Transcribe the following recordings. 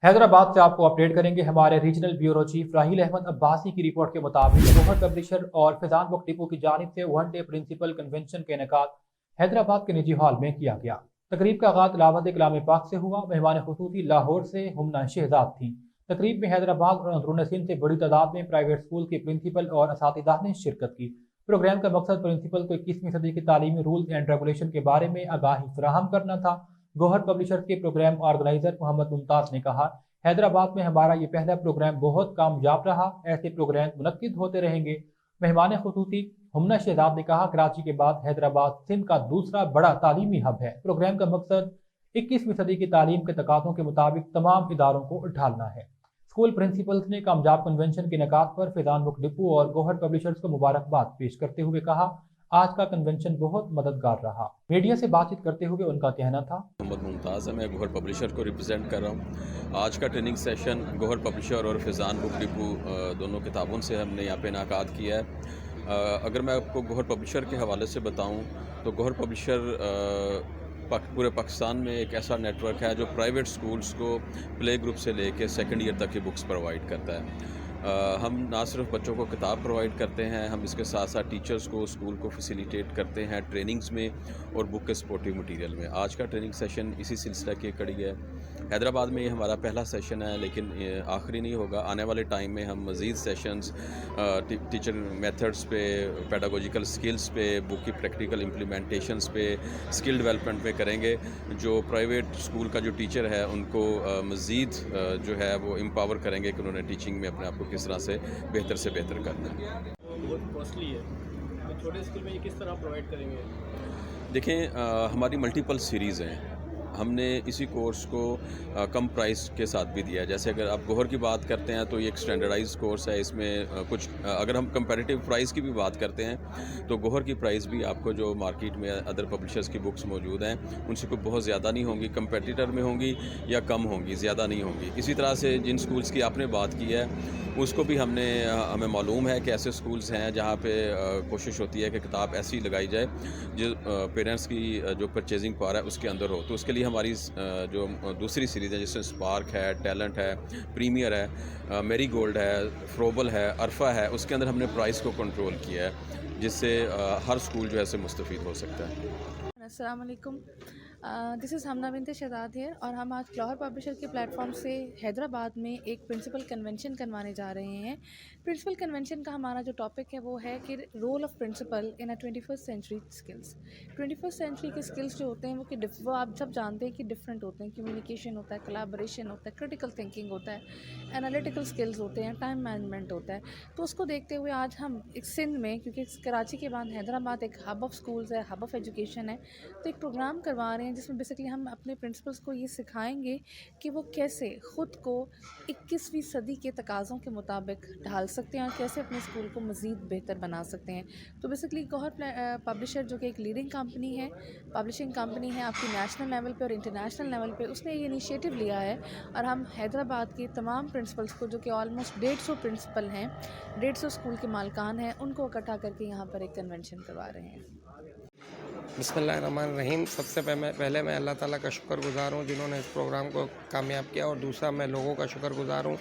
हैदराबाद से आपको अपडेट करेंगे हमारे रीजनल ब्यूरो चीफ राहील अहमद अब्बासी की रिपोर्ट के मुताबिक गोहर पब्लिशर और फैजान बुक डिपो की जानिब से वन डे प्रिंसिपल कन्वेंशन का इनेकाद हैदराबाद के निजी हॉल में किया गया। तकरीब का आगाज लावत कलाम पाक से हुआ। मेहमान खुसूसी लाहौर से हुमना शहजाद थी। तकरीब में हैदराबाद और अंदरून सिंध से बड़ी तादाद में प्राइवेट स्कूल के प्रिंसिपल और असातिज़ा ने शिरकत की। प्रोग्राम का मकसद प्रिंसिपल को 21वीं सदी के तालीमी रूल्स एंड रेगुलेशन के बारे में आगाही फराहम करना था। गोहर पब्लिशर के प्रोग्राम ऑर्गेनाइजर मोहम्मद मुमताज ने कहा, हैदराबाद में हमारा ये पहला प्रोग्राम बहुत कामयाब रहा, ऐसे प्रोग्राम मुनक्किद होते रहेंगे। मेहमान खुसूसी हुमना शहजाद ने कहा, कराची के बाद हैदराबाद सिंध का दूसरा बड़ा तालीमी हब है। प्रोग्राम का मकसद 21वीं सदी की तालीम के तकाज़ों के मुताबिक तमाम इदारों को ढालना है। स्कूल प्रिंसिपल्स ने कामयाब कन्वेंशन के इनेकाद पर फैजान बुक डिपो और गोहर पब्लिशर्स को मुबारकबाद पेश करते हुए कहा, आज का कन्वेंशन बहुत मददगार रहा। मीडिया से बातचीत करते हुए उनका कहना था, मोहम्मद मुमताज़ है, मैं गोहर पब्लिशर को रिप्रेजेंट कर रहा हूँ। आज का ट्रेनिंग सेशन गोहर पब्लिशर और फैजान बुक डिपो दोनों किताबों से हमने यहाँ पे इनेकाद किया है। अगर मैं आपको गोहर पब्लिशर के हवाले से बताऊँ तो गोहर पब्लिशर पूरे पाकिस्तान में एक ऐसा नेटवर्क है जो प्राइवेट स्कूल्स को प्ले ग्रुप से लेके सेकेंड ईयर तक की बुक्स प्रोवाइड करता है। हम ना सिर्फ बच्चों को किताब प्रोवाइड करते हैं, हम इसके साथ साथ टीचर्स को स्कूल को फैसिलिटेट करते हैं ट्रेनिंग्स में और बुक के सपोर्टिव मटेरियल में। आज का ट्रेनिंग सेशन इसी सिलसिला की कड़ी है। हैदराबाद में ये हमारा पहला सेशन है, लेकिन आखिरी नहीं होगा। आने वाले टाइम में हम मज़ीद सेशंस टीचर मेथड्स पे, पेडागोजिकल स्किल्स पे, बुक की प्रैक्टिकल इम्प्लीमेंटेशंस पे, स्किल डेवलपमेंट पे करेंगे। जो प्राइवेट स्कूल का जो टीचर है उनको मज़ीद जो है वो एम्पावर करेंगे कि उन्होंने टीचिंग में अपने आप को किस तरह से बेहतर करना है। बहुत कॉस्टली है, तो छोटे स्कूल में ये किस तरह प्रोवाइड करेंगे? देखें, हमारी मल्टीपल सीरीज़ हैं। हमने इसी कोर्स को कम प्राइस के साथ भी दिया है। जैसे अगर आप गोहर की बात करते हैं तो ये एक स्टैंडर्डाइज कोर्स है। इसमें कुछ अगर हम कंपैरेटिव प्राइस की भी बात करते हैं तो गोहर की प्राइस भी आपको जो मार्केट में अदर पब्लिशर्स की बुक्स मौजूद हैं उनसे कोई बहुत ज़्यादा नहीं होंगी, कंपेटिटर में होंगी या कम होंगी, ज़्यादा नहीं होंगी। इसी तरह से जिन स्कूल्स की आपने बात की है उसको भी हमें मालूम है कि ऐसे स्कूल्स हैं जहाँ पे कोशिश होती है कि किताब ऐसी लगाई जाए जो पेरेंट्स की जो परचेजिंग पावर है उसके अंदर हो। तो उसके लिए हमारी जो दूसरी सीरीज़ है जिसमें स्पार्क है, टैलेंट है, प्रीमियर है, मेरी गोल्ड है, फ्रोबल है, अरफा है, उसके अंदर हमने प्राइस को कंट्रोल किया है जिससे हर स्कूल जो है से मुस्तफ़ीद हो सकता है। अस्सलाम वालेकुम, this is Hamna Binte Shahzad here और हम आज गोहर पब्लिशर के प्लेटफॉर्म से हैदराबाद में एक प्रिंसिपल कन्वेंशन करवाने जा रहे हैं। प्रिंसिपल कन्वेंशन का हमारा जो टॉपिक है वो है कि role of principal in a 21st century skills. 21st century के स्किल्स जो होते हैं वो आप सब जानते हैं कि डिफरेंट होते हैं। कम्युनिकेशन होता है, कोलैबोरेशन होता है, क्रिटिकल थिंकिंग होता है, एनालिटिकल स्किल्स होते हैं, टाइम मैनेजमेंट होता है। तो उसको देखते हुए आज हम एक सिंध में, क्योंकि कराची के बाद हैदराबाद एक हब ऑफ़ स्कूल्स है, हब ऑफ़ एजुकेशन है, तो एक प्रोग्राम करवा रहे हैं जिसमें बेसिकली हम अपने प्रिंसिपल्स को ये सिखाएंगे कि वो कैसे ख़ुद को 21वीं सदी के तकाज़ों के मुताबिक ढाल सकते हैं और कैसे अपने स्कूल को मज़ीद बेहतर बना सकते हैं। तो बेसिकली गोहर पब्लिशर जो कि एक लीडिंग कंपनी है, पब्लिशिंग कंपनी है आपकी नेशनल लेवल पे और इंटरनेशनल लेवल पे, उसने ये इनिशिएटिव लिया है और हम हैदराबाद के तमाम प्रिंसिपल्स को, जो कि ऑलमोस्ट 150 प्रिंसिपल हैं, 150 स्कूल के मालकान हैं, उनको इकट्ठा करके यहाँ पर एक कन्वेंशन करवा रहे हैं। बिस्मिल्लाहिर्रहमानिर्रहीम। सबसे पहले मैं अल्लाह ताला का शुक्रगुज़ार हूँ जिन्होंने इस प्रोग्राम को कामयाब किया, और दूसरा मैं लोगों का शुक्रगुज़ार हूँ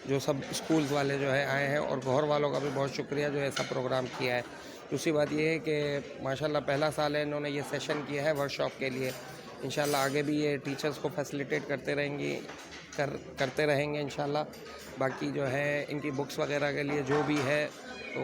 जो सब स्कूल्स वाले जो है आए हैं, और गोहर वालों का भी बहुत शुक्रिया जो ऐसा प्रोग्राम किया है। दूसरी बात ये है कि माशाल्लाह पहला साल है इन्होंने ये सेशन किया है वर्कशॉप के लिए। इंशाल्लाह आगे भी ये टीचर्स को फैसिलिटेट करते रहेंगे इंशाल्लाह। बाकी जो है इनकी बुक्स वगैरह के लिए जो भी है तो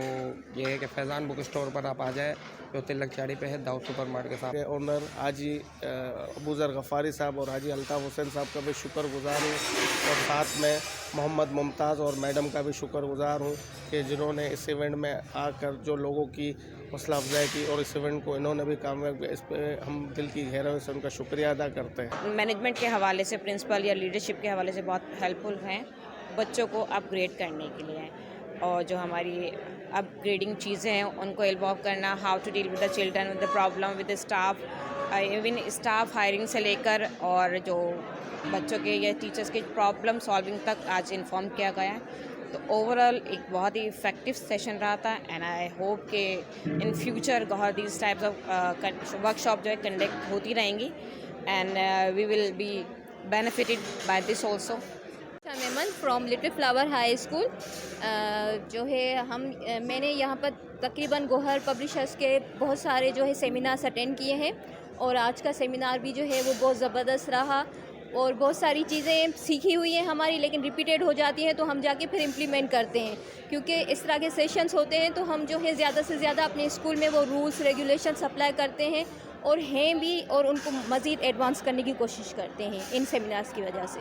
ये है कि फैज़ान बुक स्टोर पर आप आ जाए जो तिलक चाड़ी पे है, दाऊद सुपर मार्केट के साथ। ओनर हाजी अबूज़र गफ़ारी साहब और हाजी अल्ताफ़ हुसैन साहब का भी शुक्रगुज़ार हूँ, और साथ में मोहम्मद मुमताज़ और मैडम का भी शुक्रगुज़ार हूँ कि जिन्होंने इस इवेंट में आकर जो लोगों की हौसला अफजाई की और इस इवेंट को इन्होंने भी कामयाब किया। इस पर हम दिल की गहराई से उनका शुक्रिया अदा करते हैं। मैनेजमेंट के हवाले से, प्रिंसिपल या लीडरशिप के हवाले से बहुत हेल्पफुल हैं बच्चों को अपग्रेड करने के लिए, और जो हमारी अपग्रेडिंग चीज़ें हैं उनको इन्वॉल्व करना, how to deal with the children, with the problem, with the staff, even staff hiring से लेकर और जो बच्चों के या टीचर्स के प्रॉब्लम सॉल्विंग तक आज इन्फॉर्म किया गया है। तो ओवरऑल एक बहुत ही इफ़ेक्टिव सेशन रहा था, एंड आई होप कि इन फ्यूचर गोहर दीज टाइप्स ऑफ वर्कशॉप जो है कंडक्ट होती रहेंगी, and we will be benefited by this also. Memon from Little Flower High School. جو ہے میں نے یہاں پر تقریباً گوہر پبلشرز کے بہت سارے جو ہے سیمینارز اٹینڈ کیے ہیں, اور آج کا سیمینار بھی جو ہے وہ بہت زبردست رہا, اور بہت ساری چیزیں سیکھی ہوئی ہیں ہماری, لیکن ریپیٹیڈ ہو جاتی ہیں تو ہم جا کے پھر امپلیمنٹ کرتے ہیں, کیونکہ اس طرح کے سیشنز ہوتے ہیں تو ہم جو ہے زیادہ سے زیادہ اپنے اسکول میں وہ رولس ریگولیشنس اپلائی کرتے ہیں اور ہیں بھی, اور ان کو مزید ایڈوانس کرنے کی کوشش کرتے ہیں ان سیمینارز کی وجہ سے.